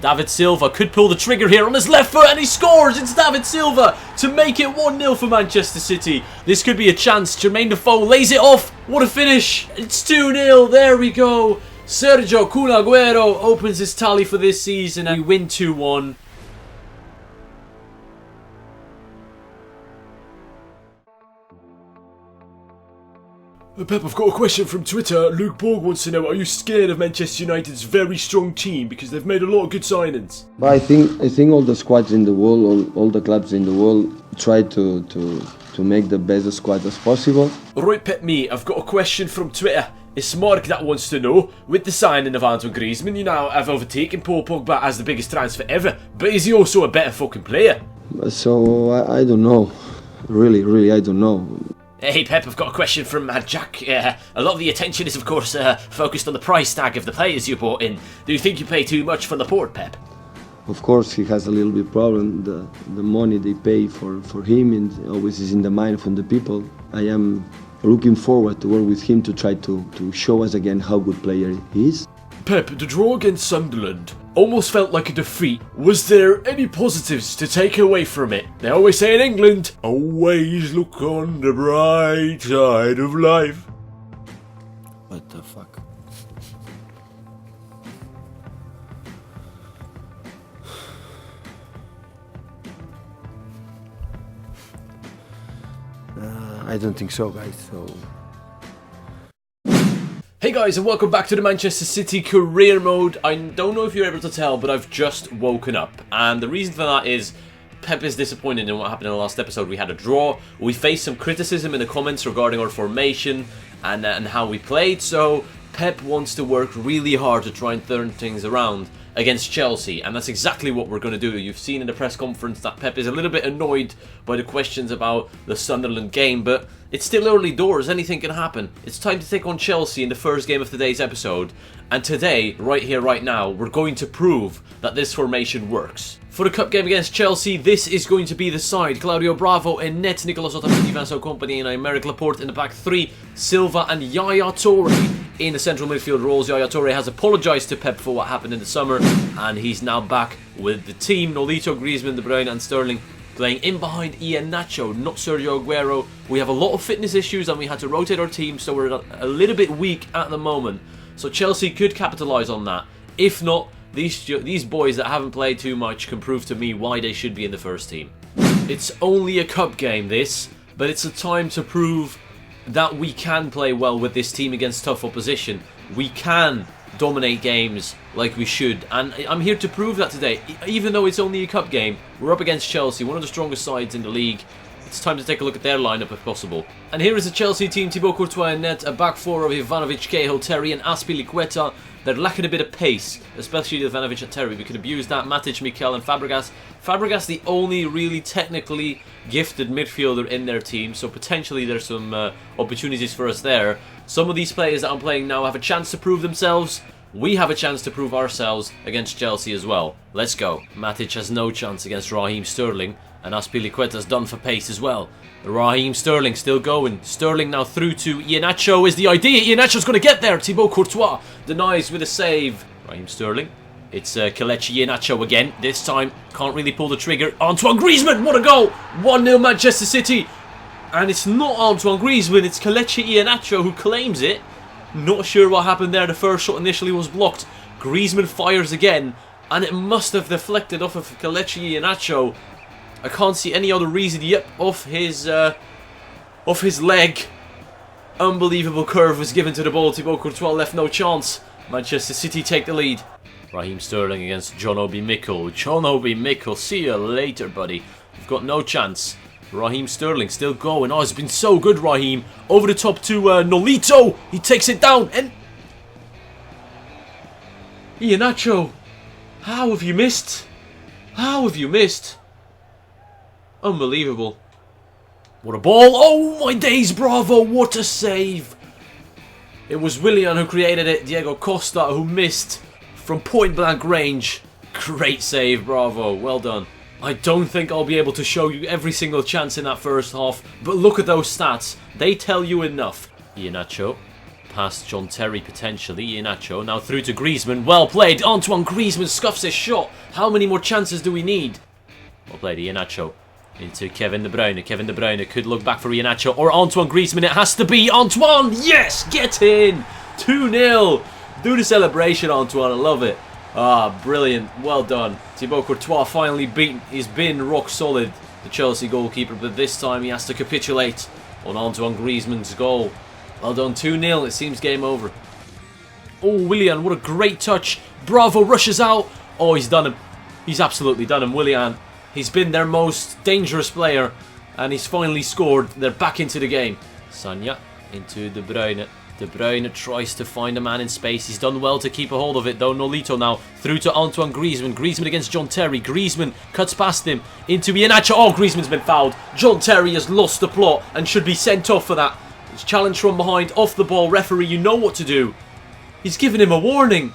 David Silva could pull the trigger here on his left foot and he scores. It's David Silva to make it 1-0 for Manchester City. This could be a chance. Jermaine Defoe lays it off. What a finish. It's 2-0. There we go. Sergio Kun Aguero opens his tally for this season and we win 2-1. Pep, I've got a question from Twitter. Luke Borg wants to know, are you scared of Manchester United's very strong team because they've made a lot of good signings? But I think all the squads in the world, all the clubs in the world try to make the best squad as possible. Right, Pep, me, I've got a question from Twitter. It's Mark that wants to know, with the signing of Antoine Griezmann, you now have overtaken Paul Pogba as the biggest transfer ever, but is he also a better fucking player? So I don't know. Really, I don't know. Hey Pep, I've got a question from Jack. A lot of the attention is of course focused on the price tag of the players you bought in. Do you think you pay too much for Laporte, Pep? Of course he has a little bit problem. The money they pay for him and always is in the mind from the people. I am looking forward to work with him to try to show us again how good player he is. Pep, the draw against Sunderland almost felt like a defeat. Was there any positives to take away from it? They always say in England, always look on the bright side of life. What the fuck? I don't think so, guys. So. Hey guys, and welcome back to the Manchester City career mode. I don't know if you're able to tell, but I've just woken up. And the reason for that is Pep is disappointed in what happened in the last episode. We had a draw. We faced some criticism in the comments regarding our formation and how we played. So Pep wants to work really hard to try and turn things around against Chelsea, and that's exactly what we're going to do. You've seen in the press conference that Pep is a little bit annoyed by the questions about the Sunderland game, but it's still early doors, anything can happen. It's time to take on Chelsea in the first game of today's episode, and today, right here, right now, we're going to prove that this formation works. For the cup game against Chelsea, this is going to be the side. Claudio Bravo in net, Nicolas Otamendi, Vincent Kompany and Aymeric Laporte in the back three, Silva and Yaya Touré in the central midfield roles. Yaya Touré has apologised to Pep for what happened in the summer, and he's now back with the team. Nolito, Griezmann, De Bruyne and Sterling playing in behind Iheanacho, not Sergio Aguero. We have a lot of fitness issues and we had to rotate our team, so we're a little bit weak at the moment. So Chelsea could capitalise on that. If not, these boys that haven't played too much can prove to me why they should be in the first team. It's only a cup game, this, but it's a time to prove that we can play well with this team against tough opposition. We can dominate games like we should, and I'm here to prove that today. Even though it's only a cup game, we're up against Chelsea, one of the strongest sides in the league. It's time to take a look at their lineup if possible. And here is the Chelsea team. Thibaut Courtois in net, a back four of Ivanovic, Cahill, Terry and Azpilicueta. They're lacking a bit of pace, especially Ivanovic and Terry. We could abuse that. Matic, Mikel and Fabregas. Fabregas the only really technically gifted midfielder in their team, so potentially there's some opportunities for us there. Some of these players that I'm playing now have a chance to prove themselves. We have a chance to prove ourselves against Chelsea as well. Let's go. Matic has no chance against Raheem Sterling, and Azpilicueta's done for pace as well. Raheem Sterling still going. Sterling now through to Iheanacho is the idea. Iheanacho's going to get there. Thibaut Courtois denies with a save. Raheem Sterling. It's Kelechi Iheanacho again. This time can't really pull the trigger. Antoine Griezmann, what a goal! 1-0 Manchester City. And it's not Antoine Griezmann, it's Kelechi Iheanacho who claims it. Not sure what happened there. The first shot initially was blocked. Griezmann fires again, and it must have deflected off of Kelechi Iheanacho. I can't see any other reason. Yep, off his leg. Unbelievable curve was given to the ball. Thibaut Courtois left no chance. Manchester City take the lead. Raheem Sterling against John Obi Mikel. John Obi Mikel, see you later, buddy. You've got no chance. Raheem Sterling still going. Oh, it's been so good, Raheem. Over the top to Nolito. He takes it down. And Iheanacho, how have you missed? How have you missed? Unbelievable. What a ball. Oh, my days, Bravo. What a save. It was Willian who created it. Diego Costa who missed from point blank range. Great save, Bravo. Well done. I don't think I'll be able to show you every single chance in that first half, but look at those stats. They tell you enough. Iheanacho. past John Terry potentially. Iheanacho now through to Griezmann. Well played. Antoine Griezmann scuffs his shot. How many more chances do we need? Well played. Iheanacho into Kevin De Bruyne. Kevin De Bruyne could look back for Iheanacho or Antoine Griezmann. It has to be Antoine. Yes, get in. 2-0. Do the celebration, Antoine. I love it. Ah, brilliant. Well done. Thibaut Courtois finally beaten. He's been rock solid, the Chelsea goalkeeper, but this time he has to capitulate on Antoine Griezmann's goal. Well done. 2-0. It seems game over. Oh, Willian, what a great touch. Bravo rushes out. Oh, he's done him. He's absolutely done him. Willian, he's been their most dangerous player, and he's finally scored. They're back into the game. Sagna into De Bruyne. De Bruyne tries to find a man in space. He's done well to keep a hold of it, though. Nolito now through to Antoine Griezmann. Griezmann against John Terry. Griezmann cuts past him into Iheanacho. Oh, Griezmann's been fouled. John Terry has lost the plot and should be sent off for that. It's challenge from behind, off the ball. Referee, you know what to do. He's giving him a warning.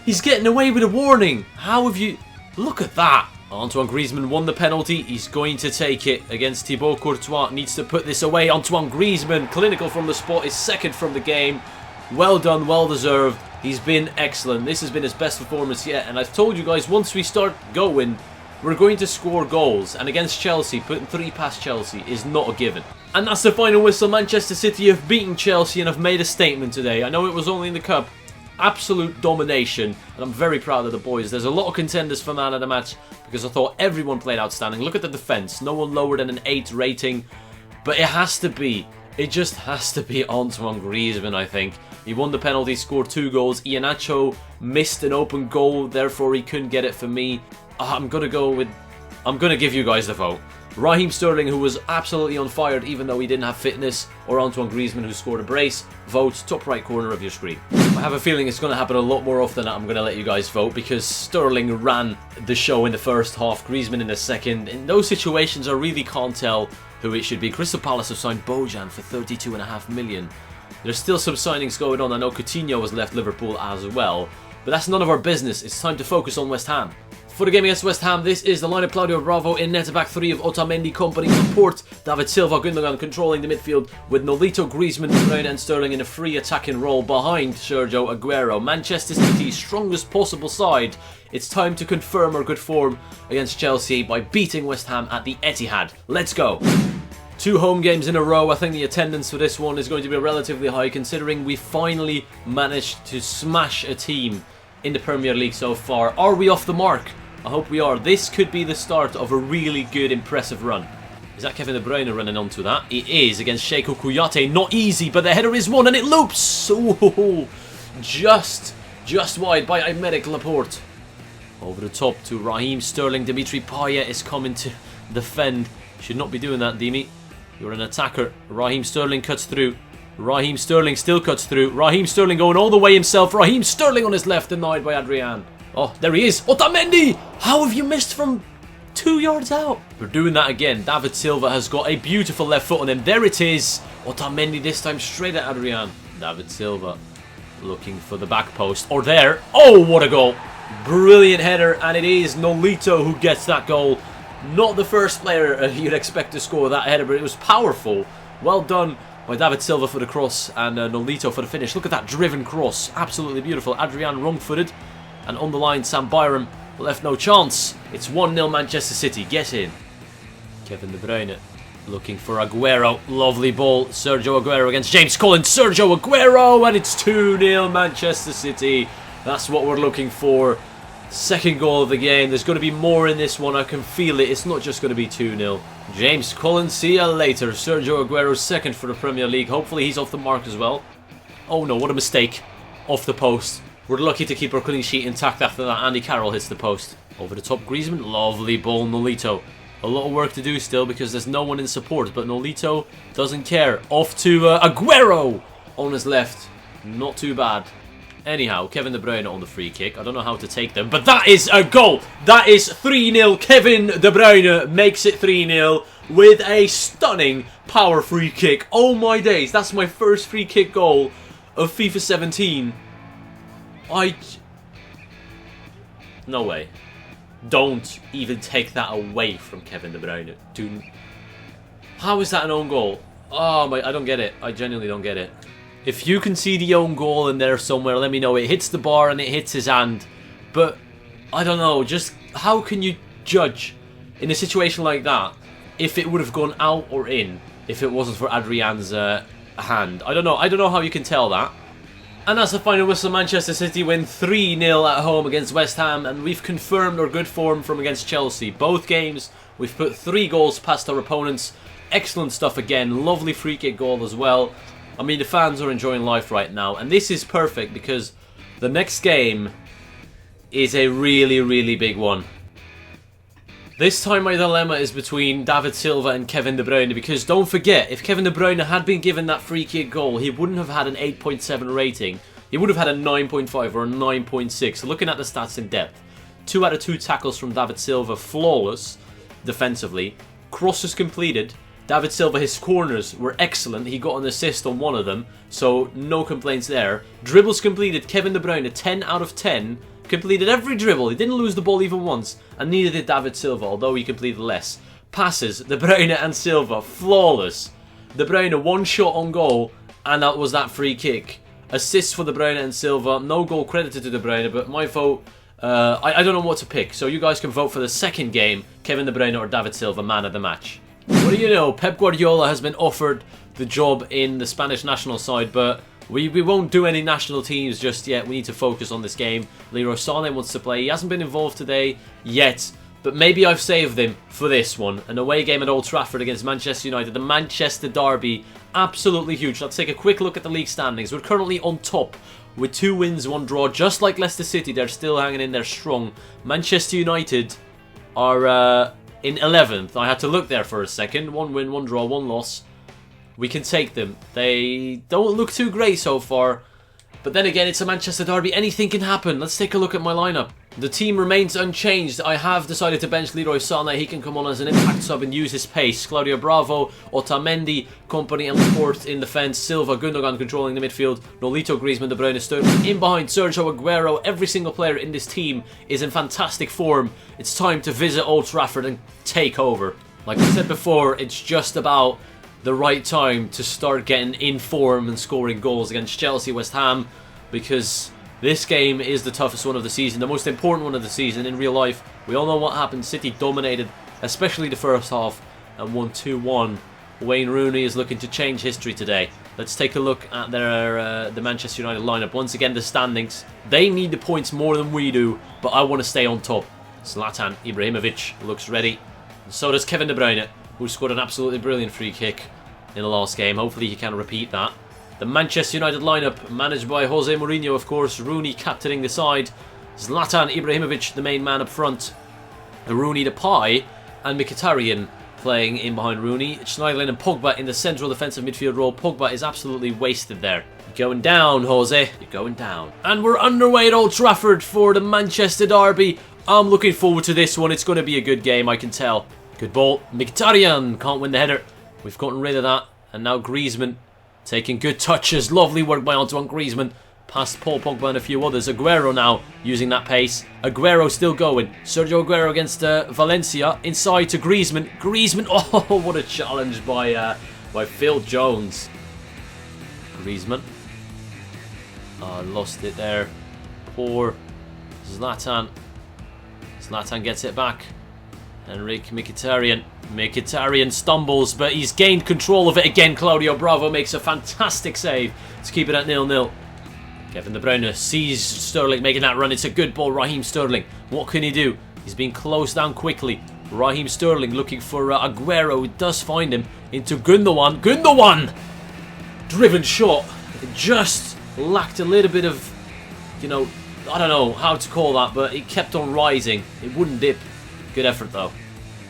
He's getting away with a warning. How have you... Look at that. Antoine Griezmann won the penalty. He's going to take it against Thibaut Courtois. Needs to put this away. Antoine Griezmann, clinical from the spot, is second from the game. Well done, well deserved. He's been excellent. This has been his best performance yet. And I've told you guys, once we start going, we're going to score goals. And against Chelsea, putting 3 past Chelsea is not a given. And that's the final whistle. Manchester City have beaten Chelsea and have made a statement today. I know it was only in the Cup. Absolute domination, and I'm very proud of the boys. There's a lot of contenders for man of the match because I thought everyone played outstanding. Look at the defense, no one lower than an 8 rating, but it has to be, it just has to be Antoine Griezmann. I think he won the penalty, scored 2 goals. Iheanacho missed an open goal, therefore he couldn't get it for me. I'm gonna give you guys the vote. Raheem Sterling, who was absolutely on fire even though he didn't have fitness, or Antoine Griezmann, who scored a brace. Vote top right corner of your screen. I have a feeling it's going to happen a lot more often. I'm going to let you guys vote because Sterling ran the show in the first half, Griezmann in the second. In those situations, I really can't tell who it should be. Crystal Palace have signed Bojan for 32.5 million. There's still some signings going on. I know Coutinho has left Liverpool as well, but that's none of our business. It's time to focus on West Ham. For the game against West Ham, this is the lineup. Claudio Bravo in net, back 3 of Otamendi, company support. David Silva, Gundogan controlling the midfield with Nolito, Griezmann, De Bruyne and Sterling in a free attacking role behind Sergio Aguero. Manchester City's strongest possible side. It's time to confirm our good form against Chelsea by beating West Ham at the Etihad. Let's go. 2 home games in a row. I think the attendance for this one is going to be relatively high considering we finally managed to smash a team in the Premier League so far. Are we off the mark? I hope we are. This could be the start of a really good, impressive run. Is that Kevin De Bruyne running onto that? It is against Sheiko Kouyaté. Not easy, but the header is won and it loops. Ooh, just wide by Aymeric Laporte. Over the top to Raheem Sterling. Dimitri Payet is coming to defend. Should not be doing that, Dimi. You're an attacker. Raheem Sterling cuts through. Raheem Sterling still cuts through. Raheem Sterling going all the way himself. Raheem Sterling on his left, denied by Adrian. Oh, there he is. Otamendi! How have you missed from 2 yards out? We're doing that again. David Silva has got a beautiful left foot on him. There it is. Otamendi this time straight at Adrian. David Silva looking for the back post. Or there. Oh, what a goal. Brilliant header. And it is Nolito who gets that goal. Not the first player you'd expect to score that header, but it was powerful. Well done by David Silva for the cross and Nolito for the finish. Look at that driven cross. Absolutely beautiful. Adrian wrong-footed. And on the line, Sam Byram left no chance. It's 1-0 Manchester City. Get in. Kevin De Bruyne looking for Aguero. Lovely ball. Sergio Aguero against James Collins. Sergio Aguero. And it's 2-0 Manchester City. That's what we're looking for. Second goal of the game. There's going to be more in this one. I can feel it. It's not just going to be 2-0. James Collins, see you later. Sergio Aguero second for the Premier League. Hopefully he's off the mark as well. Oh no, what a mistake. Off the post. We're lucky to keep our clean sheet intact after that. Andy Carroll hits the post. Over the top, Griezmann. Lovely ball, Nolito. A lot of work to do still because there's no one in support. But Nolito doesn't care. Off to Aguero on his left. Not too bad. Anyhow, Kevin De Bruyne on the free kick. I don't know how to take them, but that is a goal. That is 3-0. Kevin De Bruyne makes it 3-0 with a stunning power free kick. Oh my days. That's my first free kick goal of FIFA 17. No way. Don't even take that away from Kevin De Bruyne. How is that an own goal? Oh my, I don't get it. I genuinely don't get it. If you can see the own goal in there somewhere, let me know. It hits the bar and it hits his hand. But, I don't know, just how can you judge in a situation like that if it would have gone out or in if it wasn't for Adrian's hand? I don't know how you can tell that. And that's the final whistle. Manchester City win 3-0 at home against West Ham, and we've confirmed our good form from against Chelsea. Both games, we've put 3 goals past our opponents. Excellent stuff again. Lovely free kick goal as well. I mean, the fans are enjoying life right now, and this is perfect because the next game is a really, really big one. This time my dilemma is between David Silva and Kevin De Bruyne, because don't forget, if Kevin De Bruyne had been given that free kick goal, he wouldn't have had an 8.7 rating. He would have had a 9.5 or a 9.6. So looking at the stats in depth, 2 out of 2 tackles from David Silva, flawless defensively. Crosses completed. David Silva, his corners were excellent. He got an assist on one of them, so no complaints there. Dribbles completed, Kevin De Bruyne, 10 out of 10. Completed every dribble. He didn't lose the ball even once, and neither did David Silva, although he completed less. Passes, De Bruyne and Silva, flawless. De Bruyne, 1 shot on goal, and that was that free kick. Assists for De Bruyne and Silva. No goal credited to De Bruyne, but my vote, I don't know what to pick. So you guys can vote for the second game, Kevin De Bruyne or David Silva, man of the match. What do you know? Pep Guardiola has been offered the job in the Spanish national side, but we won't do any national teams just yet. We need to focus on this game. Leroy Sané wants to play. He hasn't been involved today yet, but maybe I've saved him for this one. An away game at Old Trafford against Manchester United. The Manchester derby. Absolutely huge. Let's take a quick look at the league standings. We're currently on top with 2 wins, 1 draw. Just like Leicester City, they're still hanging in there strong. Manchester United are in 11th. I had to look there for a second. 1 win, 1 draw, 1 loss. We can take them. They don't look too great so far. But then again, it's a Manchester derby. Anything can happen. Let's take a look at my lineup. The team remains unchanged. I have decided to bench Leroy Sané. He can come on as an impact sub and use his pace. Claudio Bravo, Otamendi, Kompany and Laporte in defence. Silva, Gundogan controlling the midfield. Nolito, Griezmann, De Bruyne, Sterling. In behind, Sergio Aguero. Every single player in this team is in fantastic form. It's time to visit Old Trafford and take over. Like I said before, it's just about the right time to start getting in form and scoring goals against Chelsea, West Ham, because this game is the toughest one of the season, the most important one of the season in real life. We all know what happened. City dominated, especially the first half, and won 2-1. Wayne Rooney is looking to change history today. Let's take a look at the Manchester United lineup. Once again, the standings. They need the points more than we do, but I want to stay on top. Zlatan Ibrahimovic looks ready. And so does Kevin De Bruyne, who scored an absolutely brilliant free kick in the last game. Hopefully he can repeat that. The Manchester United lineup, managed by Jose Mourinho, of course. Rooney captaining the side. Zlatan Ibrahimovic, the main man up front. Rooney, the pie, and Mkhitaryan playing in behind Rooney. Schneiderlin and Pogba in the central defensive midfield role. Pogba is absolutely wasted there. You're going down, Jose. You're going down. And we're underway at Old Trafford for the Manchester derby. I'm looking forward to this one. It's going to be a good game, I can tell. Good ball. Mkhitaryan can't win the header. We've gotten rid of that. And now Griezmann taking good touches. Lovely work by Antoine Griezmann. Past Paul Pogba and a few others. Aguero now using that pace. Aguero still going. Sergio Aguero against Valencia. Inside to Griezmann. Griezmann. Oh, what a challenge by Phil Jones. Griezmann. Oh, lost it there. Poor Zlatan. Zlatan gets it back. Enrique Mkhitaryan. Mkhitaryan stumbles, but he's gained control of it again. Claudio Bravo makes a fantastic save to keep it at 0-0. Kevin De Bruyne sees Sterling making that run. It's a good ball, Raheem Sterling. What can he do? He's being closed down quickly. Raheem Sterling looking for Aguero, who does find him into Gundogan. Gundogan! Driven shot. It just lacked a little bit of, you know, I don't know how to call that, but it kept on rising. It wouldn't dip. Good effort though.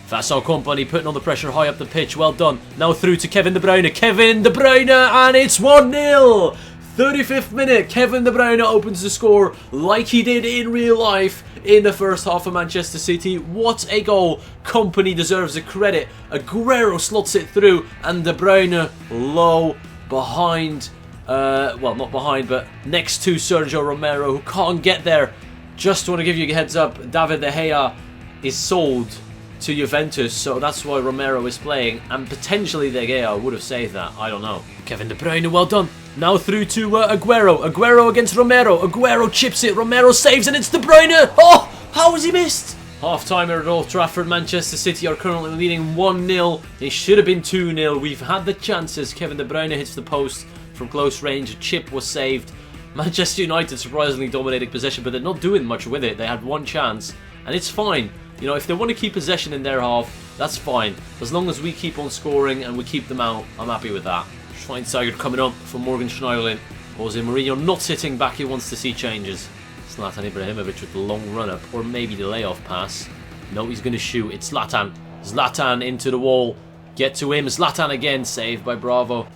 Vincent Kompany putting on the pressure high up the pitch. Well done. Now through to Kevin De Bruyne. Kevin De Bruyne, and it's 1-0. 35th minute. Kevin De Bruyne opens the score like he did in real life in the first half of Manchester City. What a goal. Kompany deserves the credit. Aguero slots it through, and De Bruyne low behind, well, not behind, but next to Sergio Romero, who can't get there. Just want to give you a heads up, David De Gea is sold to Juventus, so that's why Romero is playing, and potentially De Gea would have saved that. I don't know. Kevin De Bruyne, well done. Now through to Aguero. Aguero against Romero. Aguero chips it. Romero saves and it's De Bruyne. Oh, how has he missed? Half-time at Old Trafford. Manchester City are currently leading 1-0. It should have been 2-0. We've had the chances. Kevin De Bruyne hits the post from close range. A chip was saved. Manchester United surprisingly dominated possession, but they're not doing much with it. They had one chance, and it's fine. You know, if they want to keep possession in their half, that's fine. As long as we keep on scoring and we keep them out, I'm happy with that. Schweinsteiger coming up for Morgan Schneiderlin. Jose Mourinho not sitting back, he wants to see changes. Zlatan Ibrahimovic with the long run-up, or maybe the layoff pass. No, he's going to shoot. It's Zlatan. Zlatan into the wall. Get to him. Zlatan again, saved by Bravo.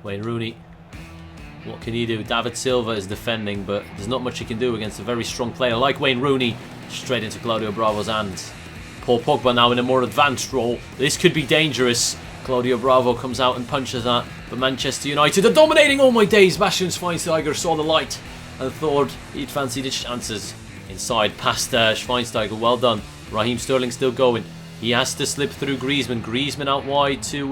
Wayne Rooney. What can he do? David Silva is defending, but there's not much he can do against a very strong player like Wayne Rooney. Straight into Claudio Bravo's hands. Paul Pogba now in a more advanced role. This could be dangerous. Claudio Bravo comes out and punches that, but Manchester United are dominating. All my days. Bastian Schweinsteiger saw the light and thought he'd fancied his chances. Inside past Schweinsteiger, well done. Raheem Sterling still going. He has to slip through Griezmann. Griezmann out wide to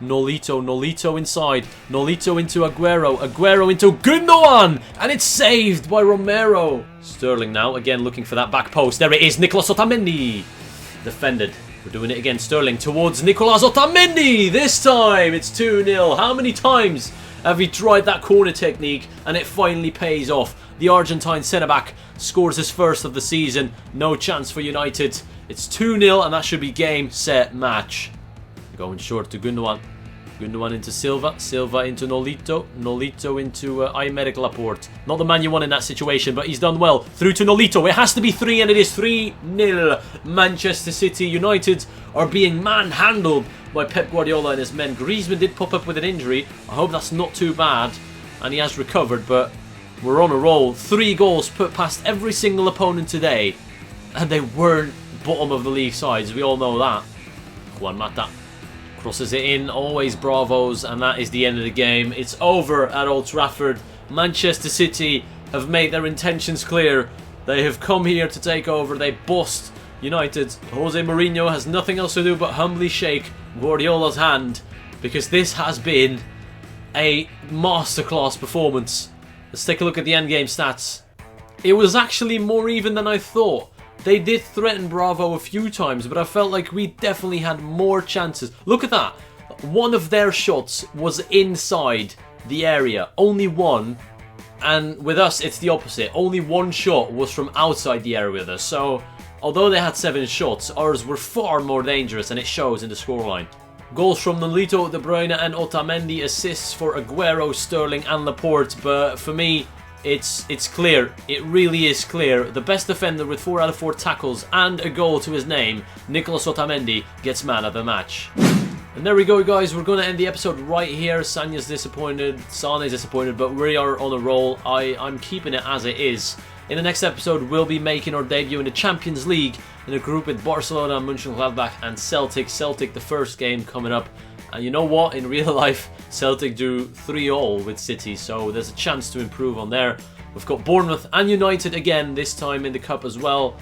Nolito. Nolito inside. Nolito into Aguero. Aguero into Gundogan. And it's saved by Romero. Sterling now, again looking for that back post. There it is. Nicolas Otamendi. Defended. We're doing it again. Sterling towards Nicolas Otamendi. This time it's 2-0. How many times have we tried that corner technique and it finally pays off? The Argentine centre-back scores his first of the season. No chance for United. It's 2-0 and that should be game, set, match. Going short to Gundogan. Gundogan into Silva. Silva into Nolito. Nolito into Aymeric Laporte. Not the man you want in that situation, but he's done well. Through to Nolito. It has to be 3 and it is 3-0. Manchester City United are being manhandled by Pep Guardiola and his men. Griezmann did pop up with an injury. I hope that's not too bad. And he has recovered, but we're on a roll. 3 goals put past every single opponent today. And they weren't bottom of the league sides. We all know that. Juan Mata crosses it in. Always Bravos. And that is the end of the game. It's over at Old Trafford. Manchester City have made their intentions clear. They have come here to take over. They bust United. Jose Mourinho has nothing else to do but humbly shake Guardiola's hand, because this has been a masterclass performance. Let's take a look at the endgame stats. It was actually more even than I thought. They did threaten Bravo a few times, but I felt like we definitely had more chances. Look at that. One of their shots was inside the area. Only one. And with us, it's the opposite. Only one shot was from outside the area with us. So, although they had 7 shots, ours were far more dangerous, and it shows in the scoreline. Goals from Nolito, De Bruyne and Otamendi. Assists for Aguero, Sterling and Laporte. But for me, it's clear. It really is clear. The best defender with 4 out of 4 tackles and a goal to his name, Nicolas Otamendi, gets man of the match. And there we go, guys. We're going to end the episode right here. Sanya's disappointed, Sane's disappointed, but we are on a roll. I'm keeping it as it is. In the next episode, we'll be making our debut in the Champions League in a group with Barcelona, Mönchengladbach and Celtic. Celtic, the first game coming up. And you know what? In real life, Celtic drew 3-3 with City, so there's a chance to improve on there. We've got Bournemouth and United again, this time in the Cup as well.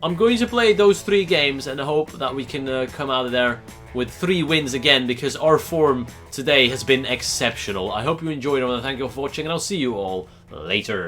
I'm going to play those 3 games and hope that we can come out of there with 3 wins again, because our form today has been exceptional. I hope you enjoyed it, and thank you for watching, and I'll see you all later.